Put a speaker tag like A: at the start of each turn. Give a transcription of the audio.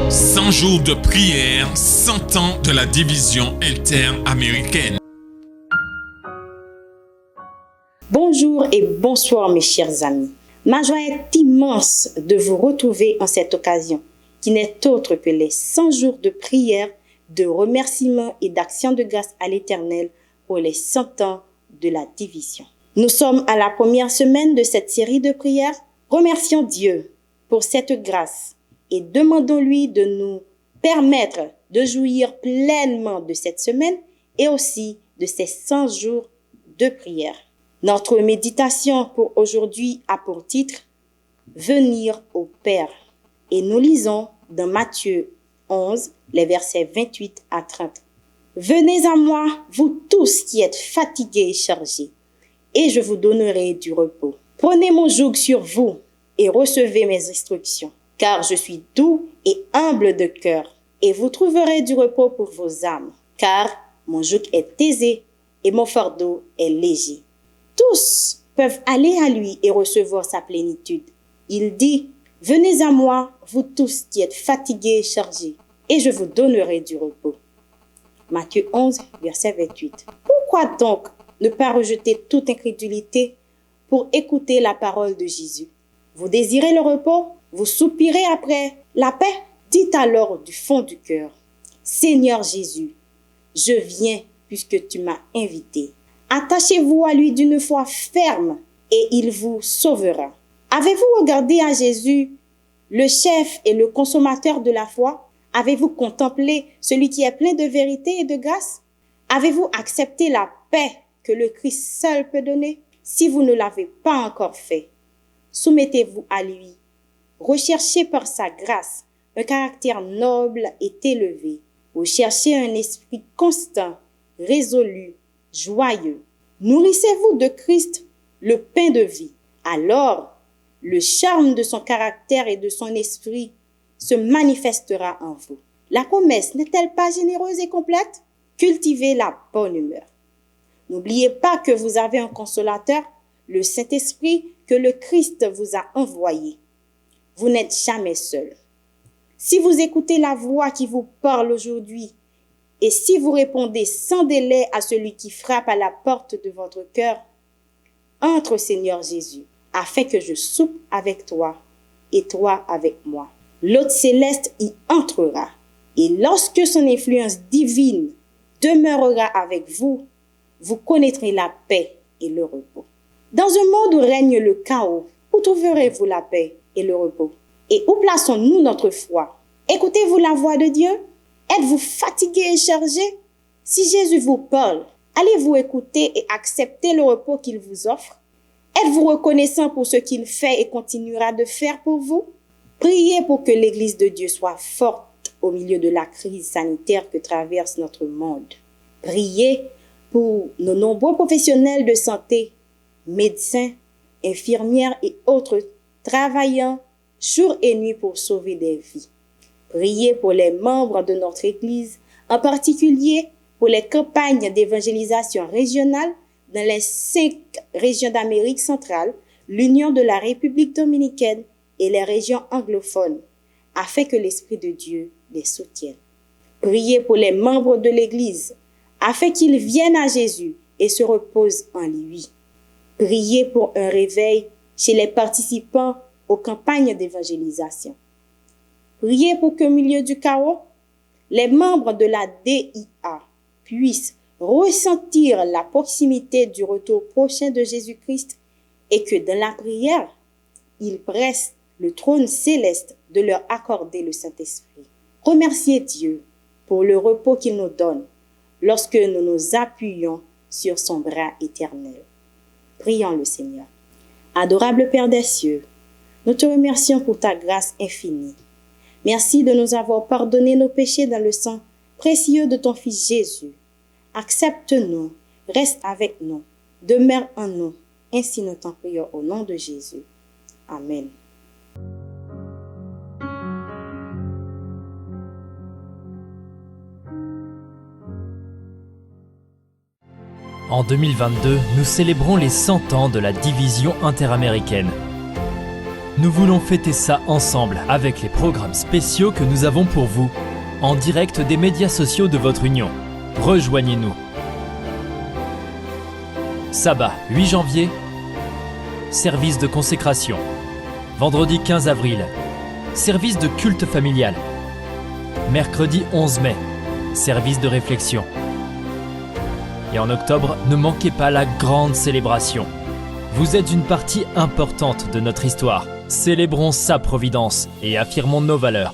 A: 100 jours de prière, 100 ans de la division interaméricaine.
B: Bonjour et bonsoir mes chers amis. Ma joie est immense de vous retrouver en cette occasion, qui n'est autre que les 100 jours de prière, de remerciements et d'action de grâce à l'Éternel pour les 100 ans de la division. Nous sommes à la première semaine de cette série de prières. Remercions Dieu pour cette grâce et demandons-lui de nous permettre de jouir pleinement de cette semaine et aussi de ces 100 jours de prière. Notre méditation pour aujourd'hui a pour titre « Venir au Père » et nous lisons dans Matthieu 11, les versets 28 à 30. « Venez à moi, vous tous qui êtes fatigués et chargés, et je vous donnerai du repos. Prenez mon joug sur vous et recevez mes instructions, car je suis doux et humble de cœur, et vous trouverez du repos pour vos âmes, car mon joug est aisé et mon fardeau est léger. » Tous peuvent aller à lui et recevoir sa plénitude. Il dit, « Venez à moi, vous tous qui êtes fatigués et chargés, et je vous donnerai du repos. » Matthieu 11, verset 28. Pourquoi donc ne pas rejeter toute incrédulité pour écouter la parole de Jésus? Vous désirez le repos? Vous soupirez après la paix? Dites alors du fond du cœur, « Seigneur Jésus, je viens puisque tu m'as invité. » Attachez-vous à lui d'une foi ferme et il vous sauvera. Avez-vous regardé à Jésus, le chef et le consommateur de la foi? Avez-vous contemplé celui qui est plein de vérité et de grâce? Avez-vous accepté la paix que le Christ seul peut donner? Si vous ne l'avez pas encore fait, soumettez-vous à lui. Recherchez par sa grâce un caractère noble et élevé. Recherchez un esprit constant, résolu, joyeux. Nourrissez-vous de Christ, le pain de vie. Alors, le charme de son caractère et de son esprit se manifestera en vous. La promesse n'est-elle pas généreuse et complète? Cultivez la bonne humeur. N'oubliez pas que vous avez un consolateur, le Saint-Esprit, que le Christ vous a envoyé. Vous n'êtes jamais seul. Si vous écoutez la voix qui vous parle aujourd'hui, et si vous répondez sans délai à celui qui frappe à la porte de votre cœur, entre Seigneur Jésus, afin que je soupe avec toi et toi avec moi. L'hôte céleste y entrera, et lorsque son influence divine demeurera avec vous, vous connaîtrez la paix et le repos. Dans un monde où règne le chaos, où trouverez-vous la paix et le repos? Et où plaçons-nous notre foi? Écoutez-vous la voix de Dieu? Êtes-vous fatigué et chargé? Si Jésus vous parle, allez-vous écouter et accepter le repos qu'il vous offre? Êtes-vous reconnaissant pour ce qu'il fait et continuera de faire pour vous? Priez pour que l'Église de Dieu soit forte au milieu de la crise sanitaire que traverse notre monde. Priez pour nos nombreux professionnels de santé, médecins, infirmières et autres travaillant jour et nuit pour sauver des vies. Priez pour les membres de notre Église, en particulier pour les campagnes d'évangélisation régionale dans les 5 régions d'Amérique centrale, l'Union de la République dominicaine et les régions anglophones, afin que l'Esprit de Dieu les soutienne. Priez pour les membres de l'Église, afin qu'ils viennent à Jésus et se reposent en lui. Priez pour un réveil chez les participants aux campagnes d'évangélisation. Priez pour qu'au milieu du chaos, les membres de la DIA puissent ressentir la proximité du retour prochain de Jésus-Christ et que dans la prière, ils pressent le trône céleste de leur accorder le Saint-Esprit. Remerciez Dieu pour le repos qu'il nous donne lorsque nous nous appuyons sur son bras éternel. Prions le Seigneur. Adorable Père des cieux, nous te remercions pour ta grâce infinie. Merci de nous avoir pardonné nos péchés dans le sang précieux de ton Fils Jésus. Accepte-nous, reste avec nous, demeure en nous. Ainsi nous t'en prions au nom de Jésus. Amen.
C: En 2022, nous célébrons les 100 ans de la division interaméricaine. Nous voulons fêter ça ensemble avec les programmes spéciaux que nous avons pour vous, en direct des médias sociaux de votre union. Rejoignez-nous. Sabbat 8 janvier, service de consécration. Vendredi 15 avril, service de culte familial. Mercredi 11 mai, service de réflexion. Et en octobre, ne manquez pas la grande célébration. Vous êtes une partie importante de notre histoire. Célébrons sa providence et affirmons nos valeurs.